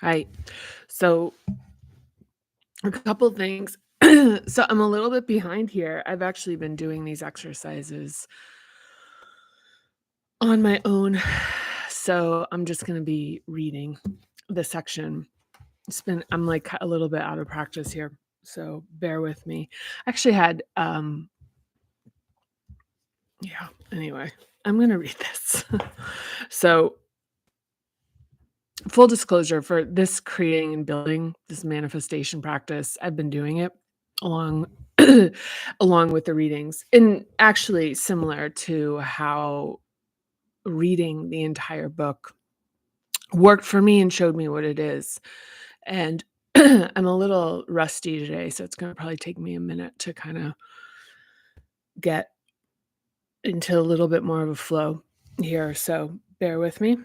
Right. So a couple things. So I'm a little bit behind here. I've actually been doing these exercises on my own. So I'm just going to be reading the section. I'm like a little bit out of practice here. So bear with me. I actually had yeah, anyway, I'm going to read this. So full disclosure for this creating and building this manifestation practice, I've been doing it along along with the readings, and actually similar to how reading the entire book worked for me and showed me what it is. And I'm a little rusty today, so it's going to probably take me a minute to kind of get into a little bit more of a flow here, so bear with me.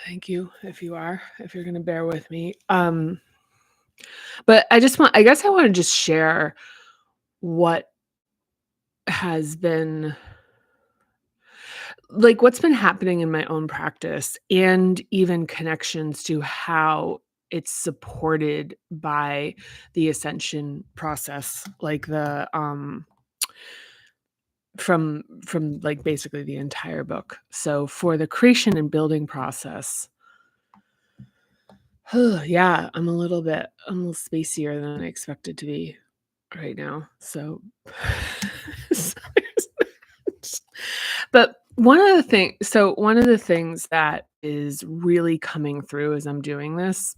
Thank you if you're going to bear with me. But I guess I want to just share what has been like what's been happening in my own practice and even connections to how it's supported by the ascension process, like the from like basically the entire book. So for the creation and building process, yeah, I'm a little spacier than I expected to be right now. So but one of the things that is really coming through as I'm doing this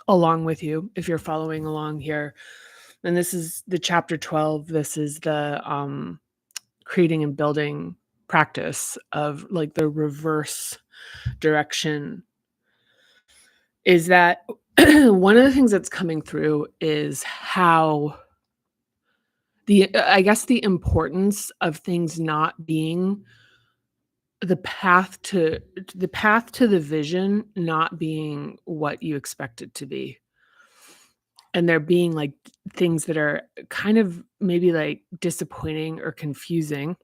along with you, if you're following along here, and this is the chapter 12, this is the creating and building practice of like the reverse direction, is that one of the things that's coming through is how I guess the importance of things not being the path to the vision not being what you expect it to be. And there being like things that are kind of maybe like disappointing or confusing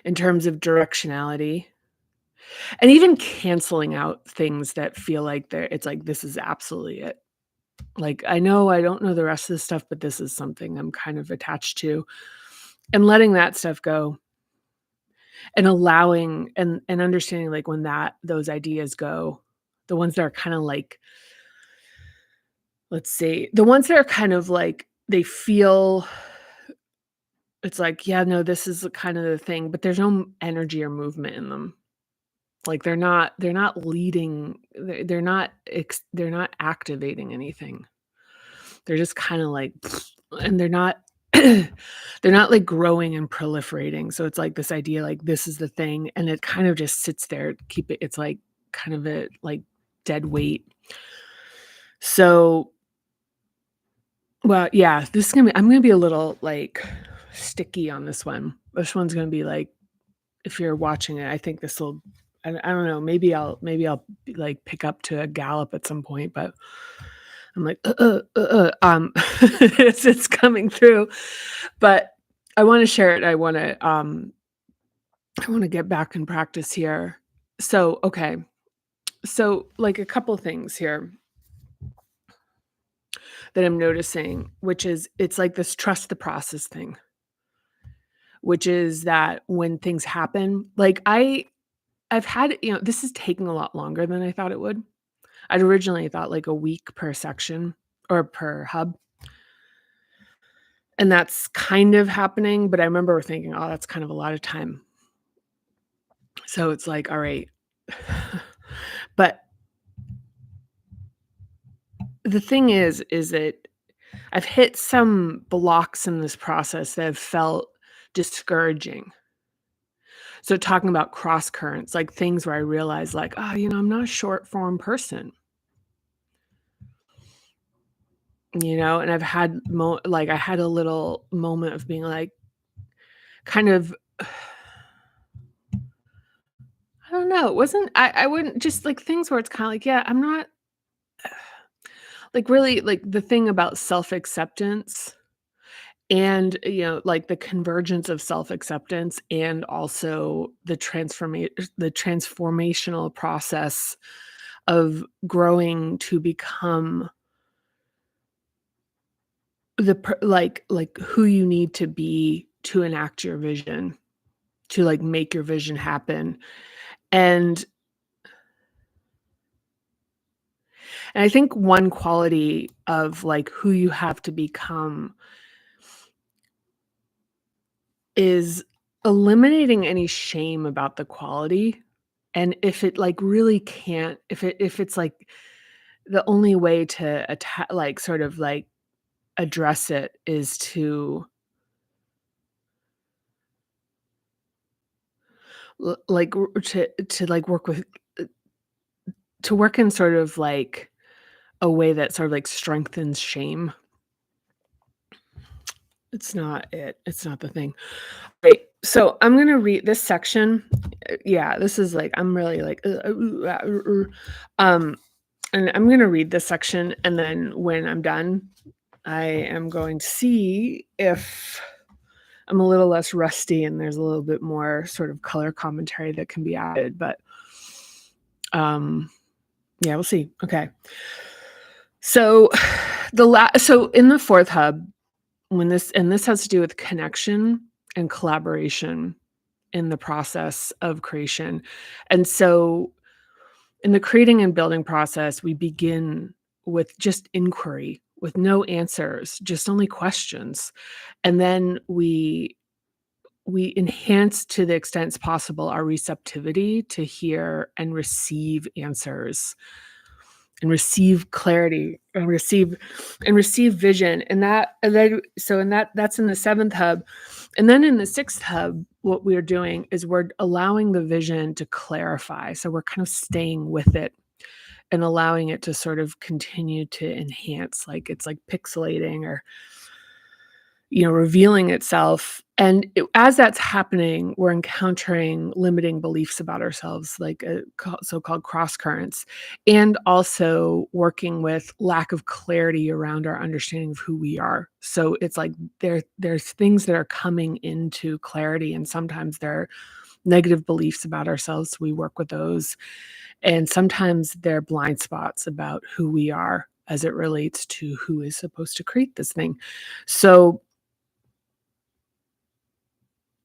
in terms of directionality, and even canceling out things that feel like it's like this is absolutely it. Like I know I don't know the rest of the stuff, but this is something I'm kind of attached to, and letting that stuff go and allowing and understanding like when those ideas go, the ones that are kind of like, let's see, the ones that are kind of like they feel it's like, yeah, no, this is the kind of the thing, but there's no energy or movement in them. Like they're not leading, they're not activating anything. They're just kind of like, and they're not they're not like growing and proliferating. So it's like this idea like this is the thing, and it kind of just sits there, it's like kind of a like dead weight. So well, yeah, I'm gonna be a little like sticky on this one. This one's gonna be like, if you're watching it, I think I don't know, maybe I'll like pick up to a gallop at some point, but I'm like, it's coming through. But I want to share it. I want to get back in practice here. So, okay. So, like a couple things here that I'm noticing, which is it's like this trust the process thing, which is that when things happen, like I've had, this is taking a lot longer than I thought it would. I'd originally thought like a week per section or per hub. And that's kind of happening, but I remember thinking, "Oh, that's kind of a lot of time." So it's like, all right. But the thing is that I've hit some blocks in this process that have felt discouraging. So talking about cross currents, like things where I realize like, "Oh, I'm not a short form person." And I've had like I had a little moment of being like kind of I don't know, it wasn't I wouldn't just like things where it's kinda like, yeah, I'm not like really like the thing about self-acceptance and, like, the convergence of self-acceptance and also the transformational process of growing to become like, who you need to be to enact your vision, to, like, make your vision happen, and I think one quality of, like, who you have to become is eliminating any shame about the quality, and if it, like, really can't if it's, like, the only way to like, sort of, like, address it is to like, like, work with uh, to work in sort of, like, a way that sort of, like, strengthens shame. It's not the thing. Right, so I'm gonna read this section. Yeah, this is, like, I'm really, like, um, and I'm gonna read this section, and then when I'm done, I am going to see if I'm a little less rusty and there's a little bit more sort of color commentary that can be added, but, um, yeah, we'll see. Okay. So, so in the 4th hub, this has to do with connection and collaboration in the process of creation. And so in the creating and building process, we begin with just inquiry, with no answers, just only questions. And then we enhance to the extent possible our receptivity to hear and receive answers and receive clarity and receive vision, and then so in that's in the 7th hub. And then in the 6th hub, what we're doing is we're allowing the vision to clarify, so we're kind of staying with it and allowing it to sort of continue to enhance, like it's like pixelating or revealing itself. And as that's happening, we're encountering limiting beliefs about ourselves, like so-called cross currents, and also working with lack of clarity around our understanding of who we are. So it's like there's things that are coming into clarity, and sometimes they're negative beliefs about ourselves. So we work with those, and sometimes they're blind spots about who we are as it relates to who is supposed to create this thing. So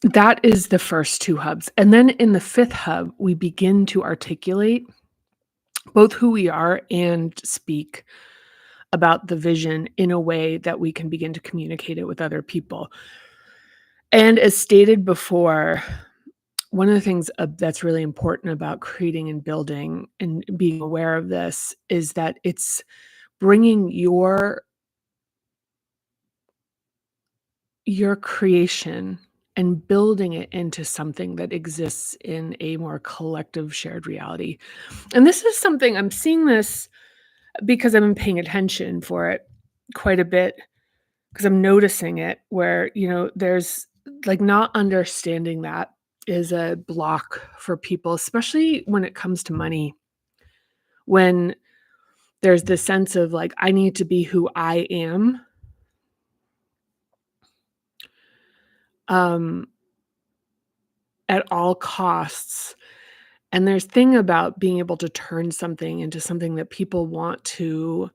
that is the first 2 hubs, and then in the 5th hub, we begin to articulate both who we are and speak about the vision in a way that we can begin to communicate it with other people. And as stated before, one of the things, that's really important about creating and building and being aware of this is that it's bringing your creation and building it into something that exists in a more collective shared reality. And this is something I'm seeing this because I've been paying attention for it quite a bit because I'm noticing it where, there's like not understanding that is a block for people, especially when it comes to money. When there's this sense of like, I need to be who I am. Um, at all costs. And there's thing about being able to turn something into something that people want to,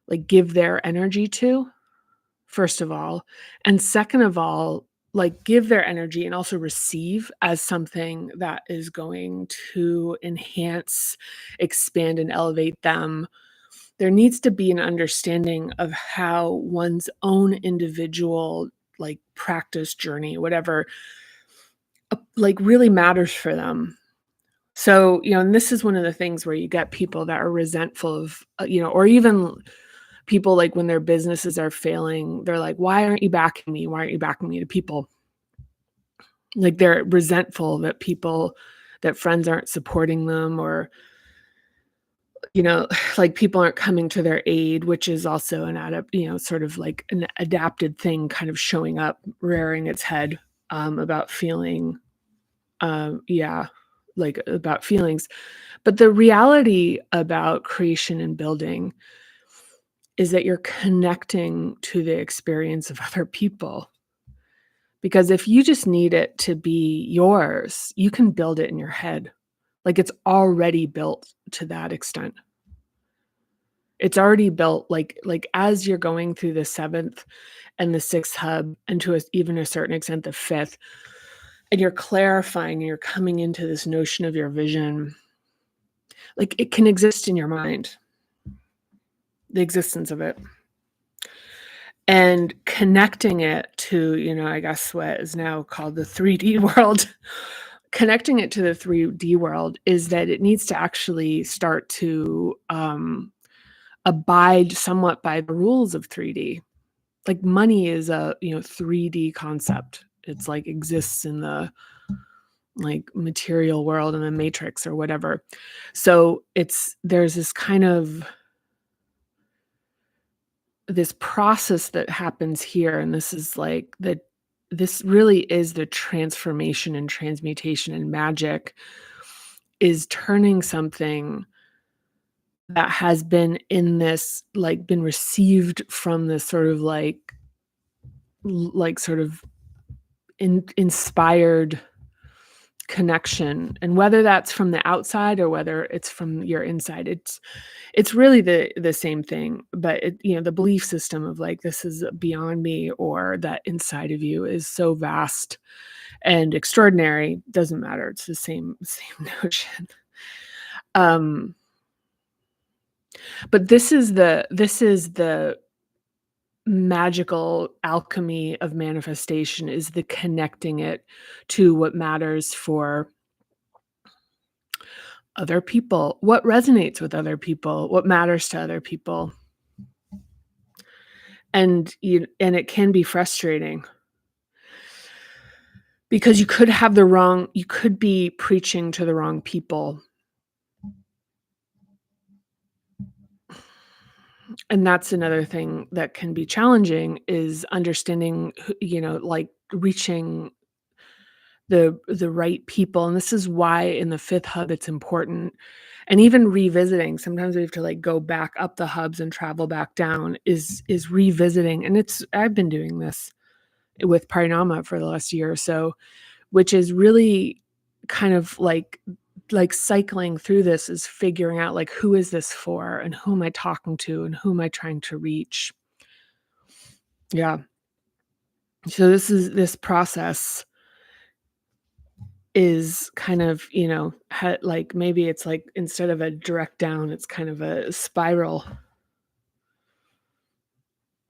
like, give their energy to, first of all, and second of all, like, give their energy and also receive as something that is going to enhance, expand, and elevate them. There needs to be an understanding of how one's own individual, like, practice journey, whatever, like, really matters for them. So, and this is one of the things where you get people that are resentful of, or even people like when their businesses are failing, they're like, "Why aren't you backing me? Why aren't you backing me?" To people. Like they're resentful that friends aren't supporting them or, like people aren't coming to their aid, which is also sort of like an adapted thing kind of showing up, rearing its head, about feeling, yeah, like about feelings. But the reality about creation and building is that you're connecting to the experience of other people. Because if you just need it to be yours, you can build it in your head. Like, it's already built to that extent. It's already built, as you're going through the 7th and the 6th hub, and to a even a certain extent, the 5th, and you're clarifying and you're coming into this notion of your vision, like, it can exist in your mind, the existence of it. And connecting it to, I guess what is now called the 3D world, connecting it to the 3D world is that it needs to actually start to, abide somewhat by the rules of 3D. Like, money is a, 3D concept. It's like exists in the, like, material world in the matrix or whatever. So, there's this kind of this process that happens here, and this really is the transformation and transmutation and magic, is turning something that has been in this, like, been received from this sort of sort of inspired connection, and whether that's from the outside or whether it's from your inside, it's really the same thing, but the belief system of, like, this is beyond me, or that inside of you is so vast and extraordinary, doesn't matter, it's the same notion. Um, but this is the magical alchemy of manifestation, is the connecting it to what matters for other people, what resonates with other people, what matters to other people. And it can be frustrating because you could be preaching to the wrong people. And that's another thing that can be challenging, is understanding, like, reaching the right people, and this is why in the 5th hub it's important, and even revisiting, sometimes we have to, like, go back up the hubs and travel back down, is revisiting, and I've been doing this with Parinama for the last year or so, which is really kind of like cycling through this, is figuring out, like, who is this for, and who am I talking to, and who am I trying to reach? Yeah. So this process is kind of, like, maybe it's like, instead of a direct down, it's kind of a spiral.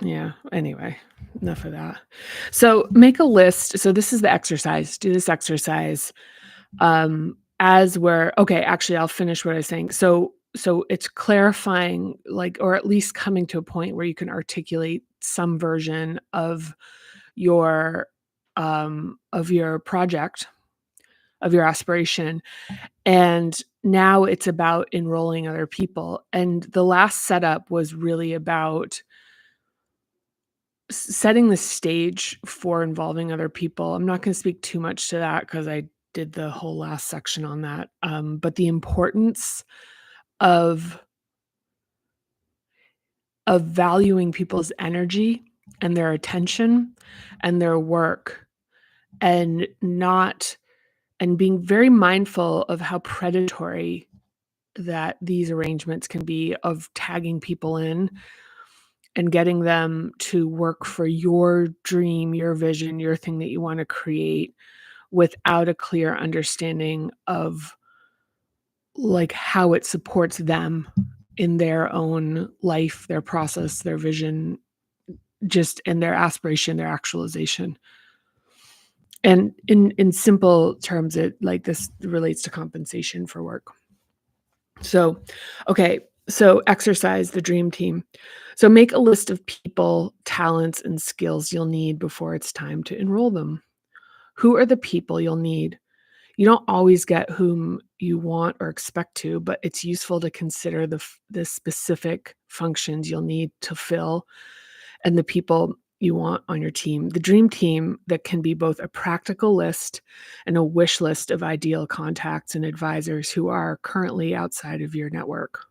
Yeah, anyway, enough of that. So make a list. So this is the exercise. Do this exercise. As we're okay, actually I'll finish what I was saying. So it's clarifying, like, or at least coming to a point where you can articulate some version your of your project, of your aspiration. And now it's about enrolling other people. And the last setup was really about setting the stage for involving other people. I'm not going to speak too much to that because I did the whole last section on that. But the importance of valuing people's energy and their attention and their work, and not and being very mindful of how predatory that these arrangements can be, of tagging people in and getting them to work for your dream, your vision, your thing that you want to create, without a clear understanding of, like, how it supports them in their own life, their process, their vision, just in their aspiration, their actualization. And in simple terms, this relates to compensation for work. So, okay, so exercise the dream team. So make a list of people, talents, and skills you'll need before it's time to enroll them. Who are the people you'll need? You don't always get whom you want or expect to, but it's useful to consider the specific functions you'll need to fill, and the people you want on your team. The dream team that can be both a practical list and a wish list of ideal contacts and advisors who are currently outside of your network.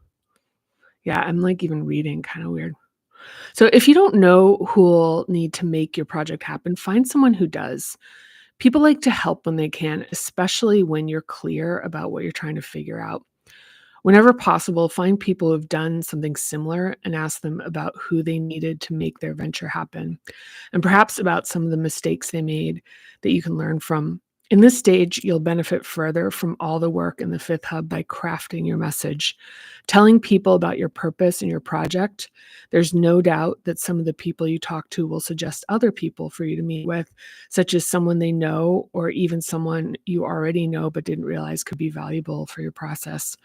Yeah, I'm, like, even reading, kind of weird. So if you don't know who'll need to make your project happen, find someone who does. People like to help when they can, especially when you're clear about what you're trying to figure out. Whenever possible, find people who've done something similar and ask them about who they needed to make their venture happen, and perhaps about some of the mistakes they made that you can learn from. In this stage, you'll benefit further from all the work in the fifth hub by crafting your message, telling people about your purpose and your project. There's no doubt that some of the people you talk to will suggest other people for you to meet with, such as someone they know or even someone you already know but didn't realize could be valuable for your process.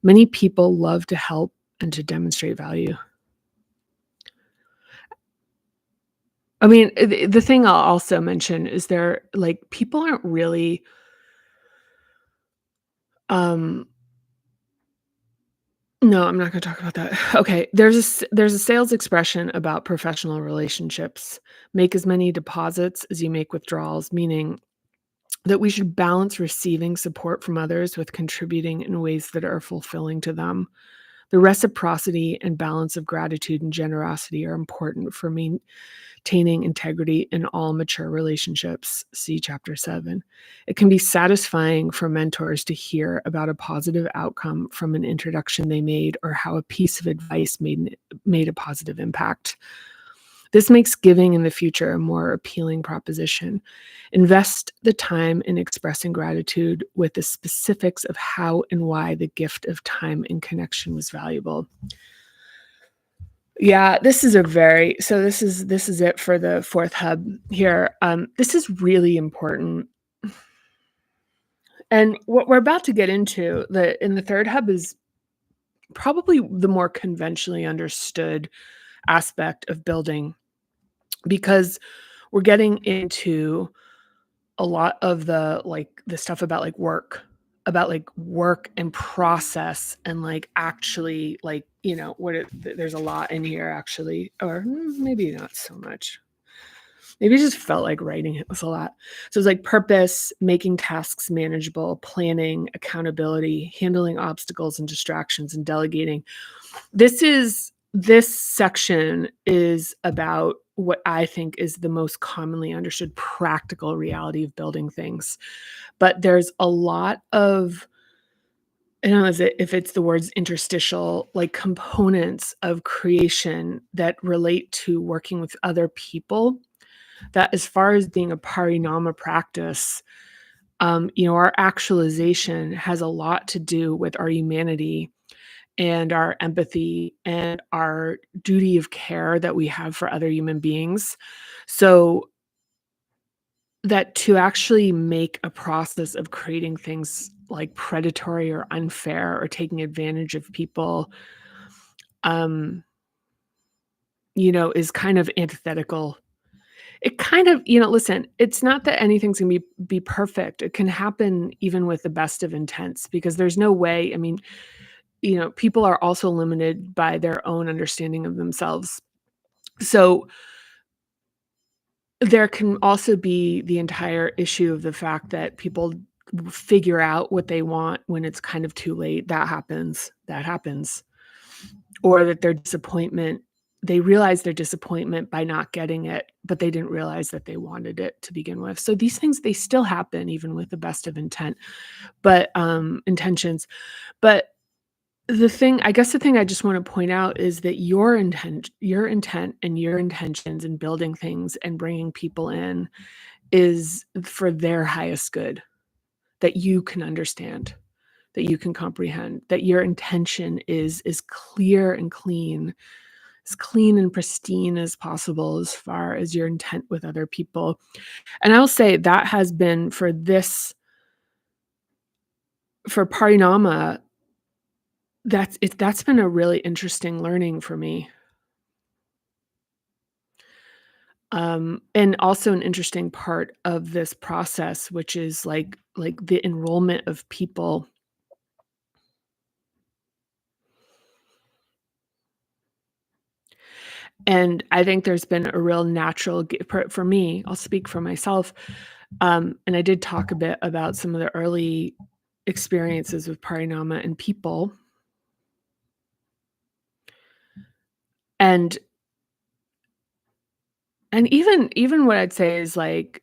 Many people love to help and to demonstrate value. I mean, the thing I'll also mention is people aren't really, um no, I'm not gonna talk about that. Okay, there's a sales expression about professional relationships. Make as many deposits as you make withdrawals, meaning that we should balance receiving support from others with contributing in ways that are fulfilling to them. The reciprocity and balance of gratitude and generosity are important for maintaining integrity in all mature relationships. See Chapter 7. It can be satisfying for mentors to hear about a positive outcome from an introduction they made or how a piece of advice made a positive impact. This makes giving in the future a more appealing proposition. Invest the time in expressing gratitude with the specifics of how and why the gift of time and connection was valuable. Yeah, this is it for the fourth hub here. This is really important. And what we're about to get into in the third hub is probably the more conventionally understood aspect of building, because we're getting into a lot of the stuff about work and process and actually there's a lot in here actually, or maybe not so much. Maybe I just felt like writing it was a lot. So it's like purpose, making tasks manageable, planning, accountability, handling obstacles and distractions, and delegating. This section is about what I think is the most commonly understood practical reality of building things. But there's a lot of, I don't know if it's the words interstitial, like components of creation that relate to working with other people, that as far as being a parinama practice, our actualization has a lot to do with our humanity and our empathy and our duty of care that we have for other human beings. So that to actually make a process of creating things like predatory or unfair or taking advantage of people, um, is kind of antithetical. It kind of, listen, it's not that anything's gonna be perfect. It can happen even with the best of intents, because there's no way. I mean, people are also limited by their own understanding of themselves. So there can also be the entire issue of the fact that people figure out what they want when it's kind of too late. That happens. Or that they realize their disappointment by not getting it, but they didn't realize that they wanted it to begin with. So these things, they still happen even with the best of intentions. But the thing I just want to point out is that your intent and your intentions in building things and bringing people in is for their highest good, that you can understand, that you can comprehend, that your intention is clear and clean, as clean and pristine as possible as far as your intent with other people. And I'll say that has been for Parinama, that's been a really interesting learning for me. And also an interesting part of this process, which is like the enrollment of people. And I think there's been a real natural for me, I'll speak for myself. And I did talk a bit about some of the early experiences with Parinama and people. And And even what I'd say is like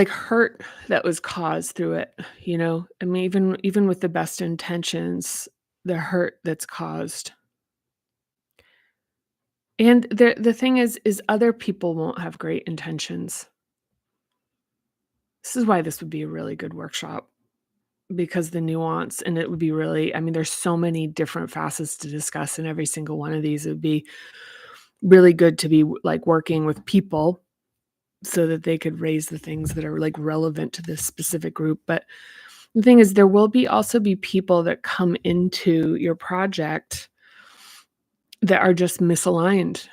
hurt that was caused through it, you know? I mean, even with the best intentions, the hurt that's caused. And the thing is other people won't have great intentions. This is why this would be a really good workshop, because the nuance, and it would be really, I mean, there's so many different facets to discuss in every single one of these. It would be really good to be like working with people so that they could raise the things that are like relevant to this specific group. But the thing is, there will be also be people that come into your project that are just misaligned.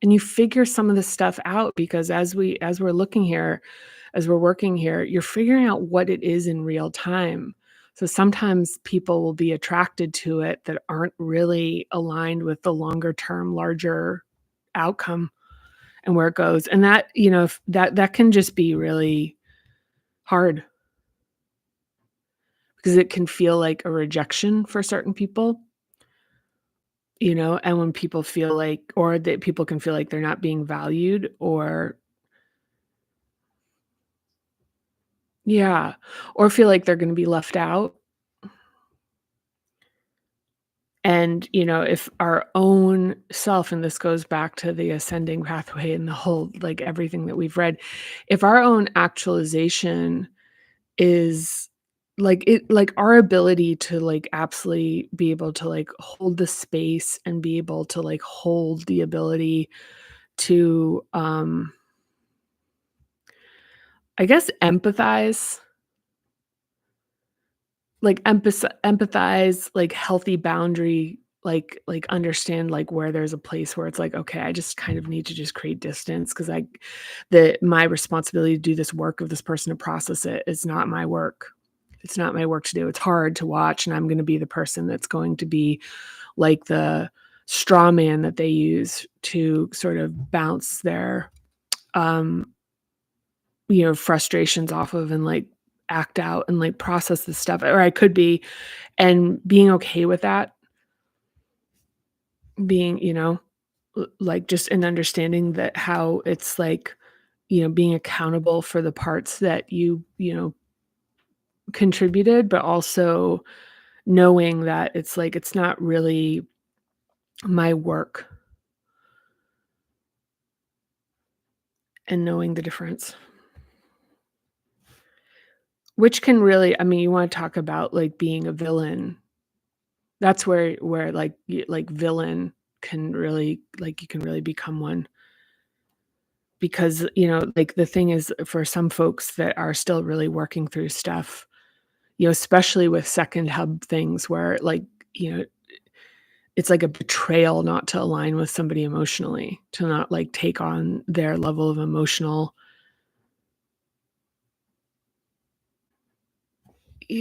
And you figure some of this stuff out, because as we're looking here, as we're working here, you're figuring out what it is in real time. So sometimes people will be attracted to it that aren't really aligned with the longer term, larger outcome and where it goes. And that, if that can just be really hard, because it can feel like a rejection for certain people, and when people feel like, or that people can feel like they're not being valued, or yeah, or feel like they're gonna be left out. And, if our own self, and this goes back to the ascending pathway and the whole, like, everything that we've read, if our own actualization is like our ability to, like, absolutely be able to, like, hold the space and be able to, like, hold the ability to, I guess, empathize, like, empathize, like, healthy boundary, like, understand, like, where there's a place where it's like, "Okay, I just kind of need to just create distance, because my responsibility to do this work of this person to process it is not my work. It's not my work to do. It's hard to watch, and I'm gonna be the person that's going to be, like, the straw man that they use to sort of bounce their, um frustrations off of, and, like, act out and, like, process this stuff, or I could be, and being okay with that, being, like, just an understanding that how it's like, being accountable for the parts that contributed, but also knowing that it's like, it's not really my work, and knowing the difference. Which can really, I mean, you wanna talk about, like, being a villain. That's where, like, like, villain can really, like, you can really become one, because, like, the thing is, for some folks that are still really working through stuff, especially with second hub things where, like, you know, it's like a betrayal not to align with somebody emotionally, to not, like, take on their level of emotional,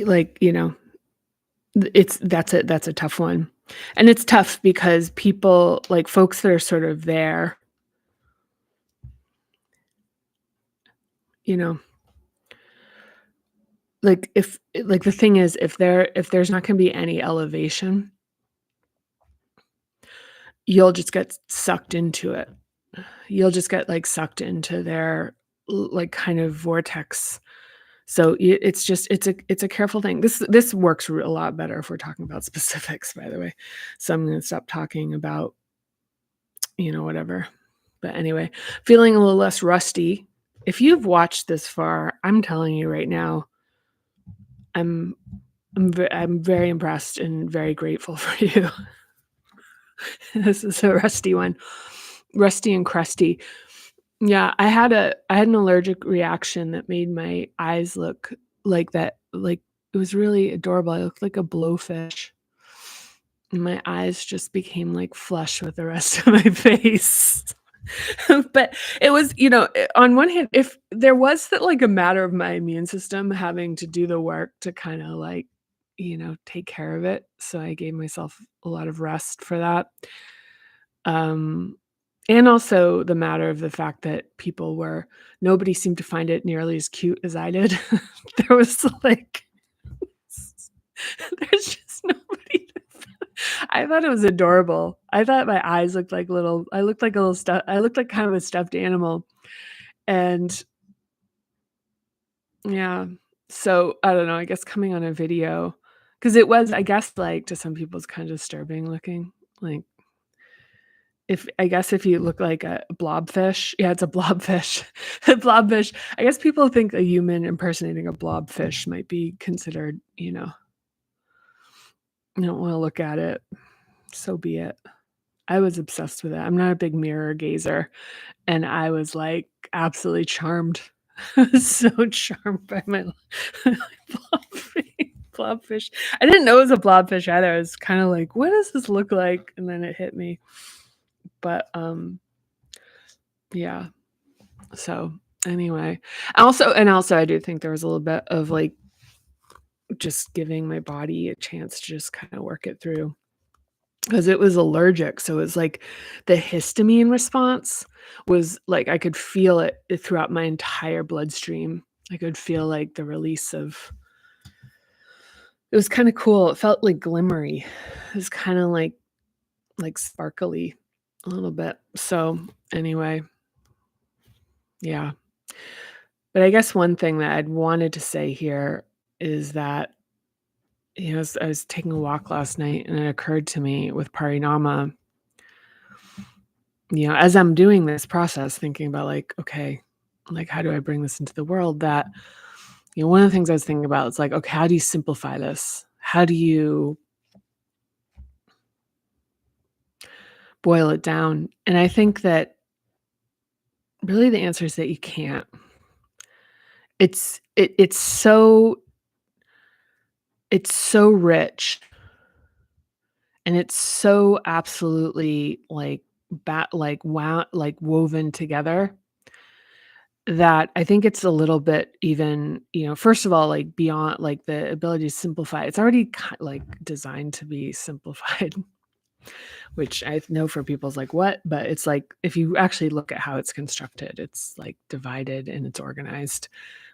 like, it's that's a tough one. And it's tough because people, like, folks that are sort of there, you know, like, like, the thing is, if there's not gonna be any elevation, you'll just get sucked into it. You'll just get, like, sucked into their, like, kind of vortex. So, it's just, it's a careful thing. This works a lot better if we're talking about specifics, by the way. So I'm gonna stop talking about, whatever. But anyway, feeling a little less rusty. If you've watched this far, I'm telling you right now, I'm I'm very impressed and very grateful for you. This is a rusty one. Rusty and crusty. Yeah, I had an allergic reaction that made my eyes look like that, like, it was really adorable. I looked like a blowfish. And my eyes just became, like, flush with the rest of my face. But it was, on one hand, if there was that, like, a matter of my immune system having to do the work to kinda, like, take care of it, so I gave myself a lot of rest for that. Um, and also the matter of the fact that nobody seemed to find it nearly as cute as I did. There was, like, there's just nobody. I thought it was adorable. I thought my eyes looked like little I looked like a little stuff I looked like kind of a stuffed animal, and yeah. So, I don't know, I guess coming on a video, because it was, I guess, like, to some people, it's kinda disturbing looking, like, if I guess if you look like a blobfish, yeah, it's a blobfish. A blobfish, I guess people think a human impersonating a blobfish might be considered, you don't wanna look at it, so be it. I was obsessed with it. I'm not a big mirror gazer, and I was, like, absolutely charmed. I was so charmed by my blobfish. I didn't know it was a blobfish either. I was kinda like, "What does this look like?" And then it hit me. But, yeah. So, anyway. Also, I do think there was a little bit of, like, just giving my body a chance to just kinda work it through. 'Cause it was allergic, so it was like the histamine response was like, I could feel it throughout my entire bloodstream. I could feel, like, the release of it was kinda cool, it felt, like, glimmery. It was kinda like, sparkly a little bit. So, anyway, yeah. But I guess one thing that I'd wanted to say here is that, I was taking a walk last night, and it occurred to me with Parinama, as I'm doing this process, thinking about like, okay, like how do I bring this into the world? That, one of the things I was thinking about is like, okay, how do you simplify this? How do you boil it down? And I think that really the answer is that you can't. It's so rich, and it's so absolutely like like woven together, that I think it's a little bit even, first of all, like, beyond, like, the ability to simplify, it's already like, designed to be simplified, which I know for people's like, "What?" But it's like, if you actually look at how it's constructed, it's, like, divided and it's organized,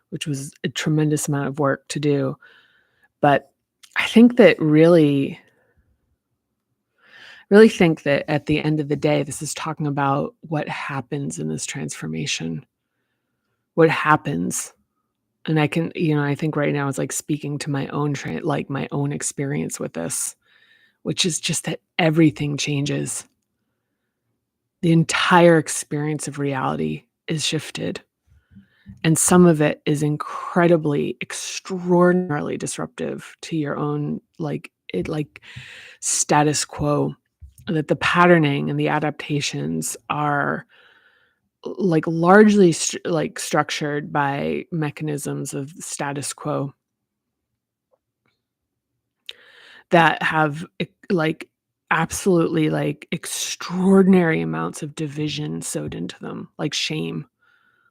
which was a tremendous amount of work to do. But I think that really think that at the end of the day, this is talking about what happens in this transformation. What happens. And I can, I think right now it's like speaking to my own like my own experience with this, which is just that everything changes. The entire experience of reality is shifted. And some of it is incredibly, extraordinarily disruptive to your own, like status quo. That the patterning and the adaptations are like largely like structured by mechanisms of status quo that have like absolutely like extraordinary amounts of division sewed into them, like shame,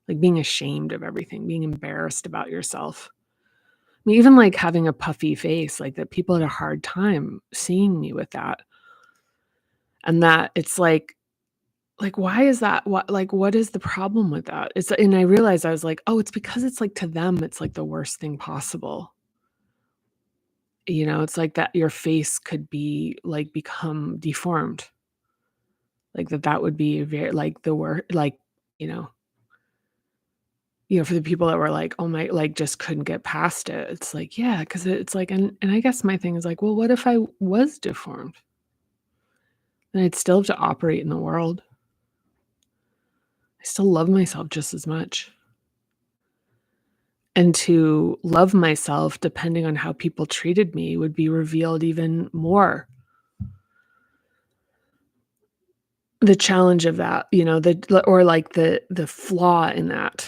like being ashamed of everything, being embarrassed about yourself. I mean, even like having a puffy face, like that people had a hard time seeing me with that. And that it's like, why is that? What is the problem with that? And I realized I was like, oh, it's because it's like to them, it's like the worst thing possible. It's like that your face could be like become deformed. Like that would be very like the word like, you know, for the people that were like, oh my, like just couldn't get past it. It's like, yeah, because it's like, and I guess my thing is like, well, what if I was deformed? And I'd still have to operate in the world. I still love myself just as much. And to love myself, depending on how people treated me, would be revealed even more. The challenge of that, or like the flaw in that,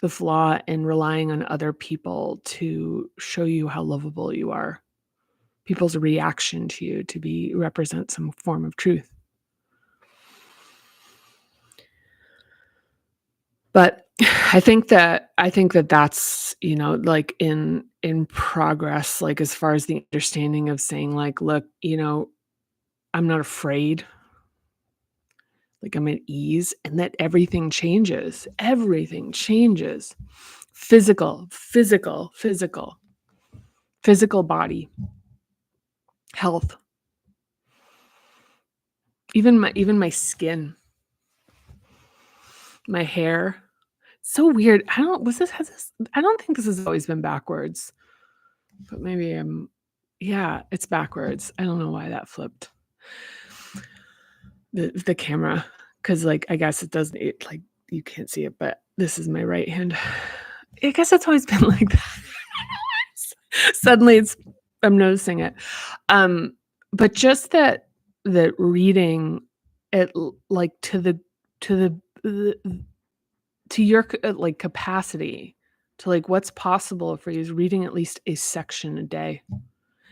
the flaw in relying on other people to show you how lovable you are, people's reaction to you to be represent some form of truth. But I think that that's, like in progress, like as far as the understanding of saying like, look, I'm not afraid, like I'm at ease, and that everything changes. Everything changes. Physical body. health, even my skin, my hair. So weird. I don't was this has this I don't think this has always been backwards, but maybe I'm yeah, it's backwards. I don't know why that flipped the camera, because like, I guess it doesn't like, you can't see it, but this is my right hand. I guess it's always been like that. Suddenly I'm noticing it. Um, but just that reading it like to the to your like capacity to like what's possible for you is reading at least a section a day.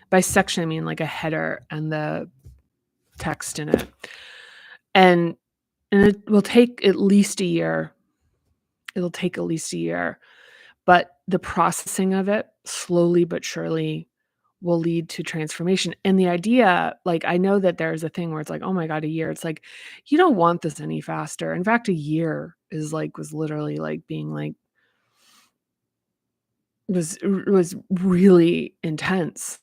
By section, I mean like a header and the text in it. And it will take at least a year. It'll take at least a year, but the processing of it slowly but surely will lead to transformation. And the idea, like, I know that there's a thing where it's like, oh my God, a year. It's like, you don't want this any faster. In fact, a year is like, was literally like being like, was really intense.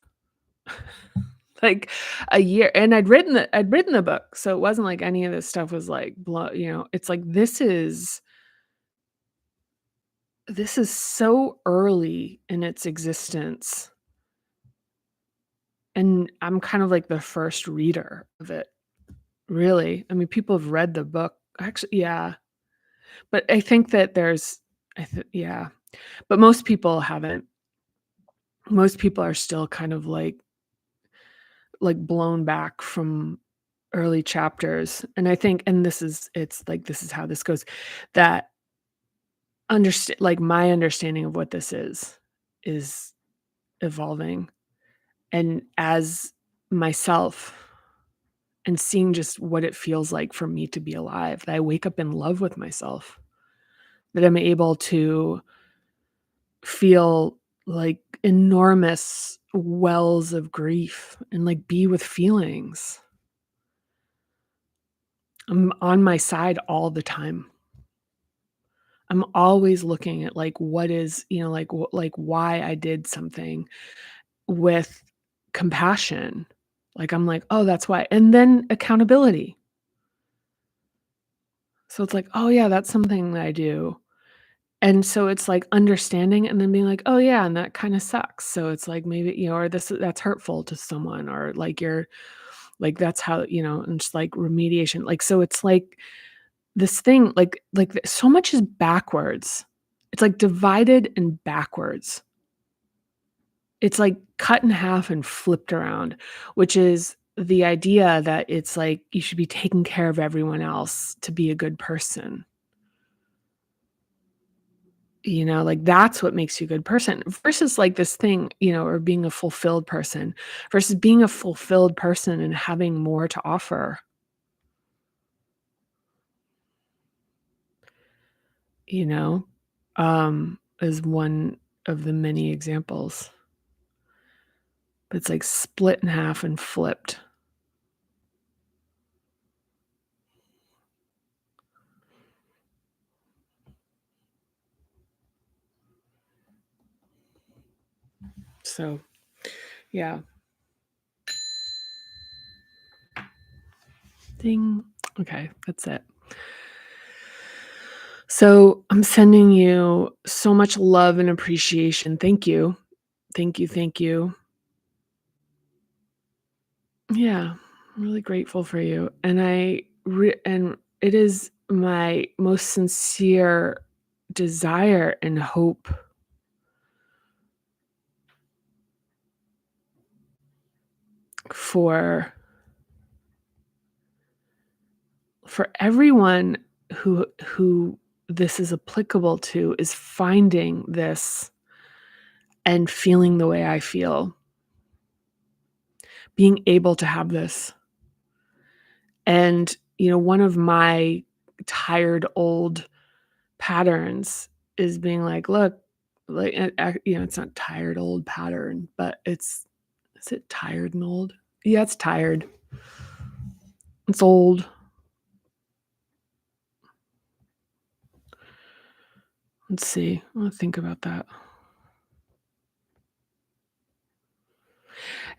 Like a year. And I'd written the book. So it wasn't like any of this stuff was like it's like this is so early in its existence, and I'm kind of like the first reader of it, really. I mean, people have read the book. Actually, yeah, but I think that yeah, but most people haven't. Most people are still kind of like blown back from early chapters, and I think and it's like this is how this goes, that understand like my understanding of what this is evolving, and as myself, and seeing just what it feels like for me to be alive, that I wake up in love with myself, that I'm able to feel like enormous wells of grief and like be with feelings. I'm on my side all the time. I'm always looking at like what is, like like why I did something with compassion. Like I'm like, "Oh, that's why." And then accountability. So it's like, "Oh yeah, that's something that I do." And so it's like understanding and then being like, "Oh yeah, and that kinda sucks." So it's like maybe, or that's hurtful to someone, or like you're like that's how, and just like remediation. Like so it's like this thing so much is backwards. It's like divided and backwards. It's like cut in half and flipped around, which is the idea that it's like you should be taking care of everyone else to be a good person. Like that's what makes you a good person versus like this thing, or being a fulfilled person versus being a fulfilled person and having more to offer, you know, is one of the many examples. But it's like split in half and flipped. So, yeah. Ding. Okay, that's it. So, I'm sending you so much love and appreciation. Thank you. Thank you, thank you. Yeah, I'm really grateful for you, and and it is my most sincere desire and hope for everyone who this is applicable to is finding this and feeling the way I feel, being able to have this. And, one of my tired old patterns is being like, "Look," like, it's not tired old pattern, but is it tired and old? Yeah, it's tired. It's old. Let's see. I'll think about that.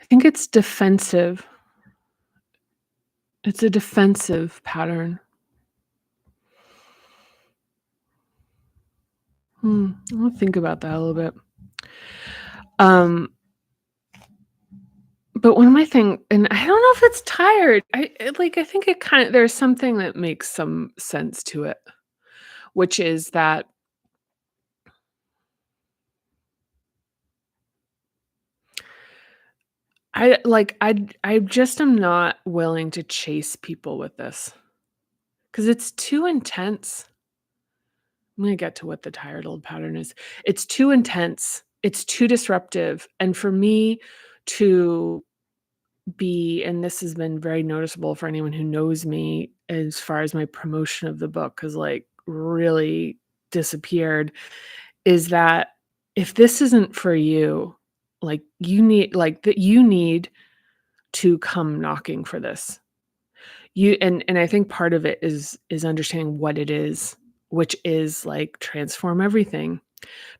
I think it's defensive. It's a defensive pattern. I'll think about that a little bit. Um, but one of my thing and I don't know if it's tired. I think it kinda there's something that makes some sense to it, which is that I just am not willing to chase people with this because it's too intense. I'm gonna get to what the tired old pattern is. It's too intense, it's too disruptive, and for me to be and this has been very noticeable for anyone who knows me as far as my promotion of the book has, like, really disappeared, is that if this isn't for you, you need to come knocking for this. And I think part of it is understanding what it is, which is, like, transform everything.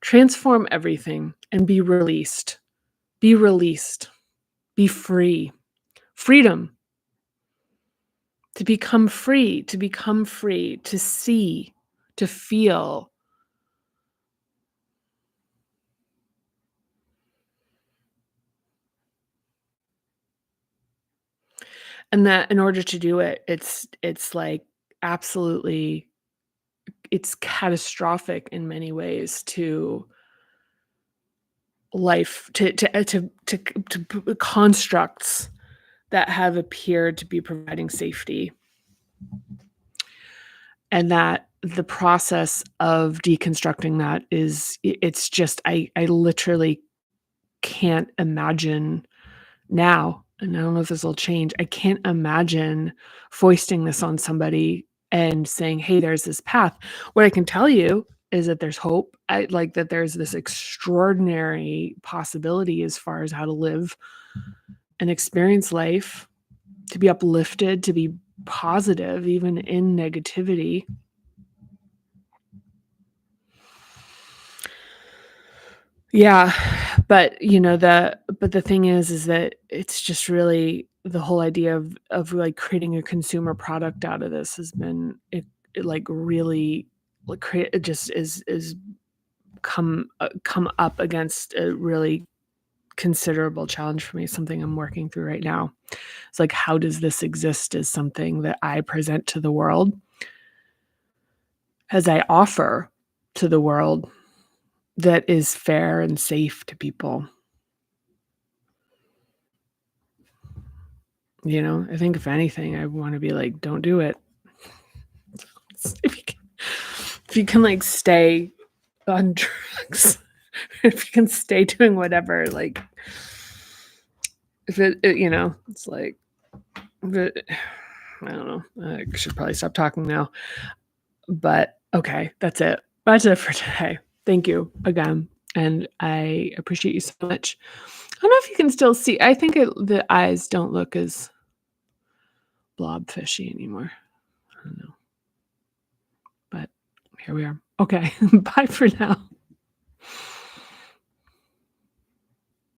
Transform everything and be released. Be released. Be free. Freedom. To become free, to see, to feel. And that in order to do it, it's, like, absolutely it's catastrophic in many ways to life, to constructs that have appeared to be providing safety, and that the process of deconstructing that it's just I literally can't imagine now, and I don't know if this will change, I can't imagine foisting this on somebody and saying, "Hey, there's this path." What I can tell you is that there's hope. I like that there's this extraordinary possibility as far as how to live and experience life, to be uplifted, to be positive even in negativity. Yeah, but, the thing is that it's just really the whole idea of, like, creating a consumer product out of this has been it, like, really, like, create it just is come up against a really considerable challenge for me, something I'm working through right now. It's like, how does this exist as something that I present to the world, as I offer to the world that is fair and safe to people? I think if anything, I wanna be like, "Don't do it." If you can like, stay on drugs, if you can stay doing whatever, like, if it's like, but I don't know. I should probably stop talking now, but okay, that's it. That's it for today. Thank you again, and I appreciate you so much. I don't know if you can still see I think the eyes don't look as blobfishy anymore. I don't know. But here we are. Okay. Bye for now.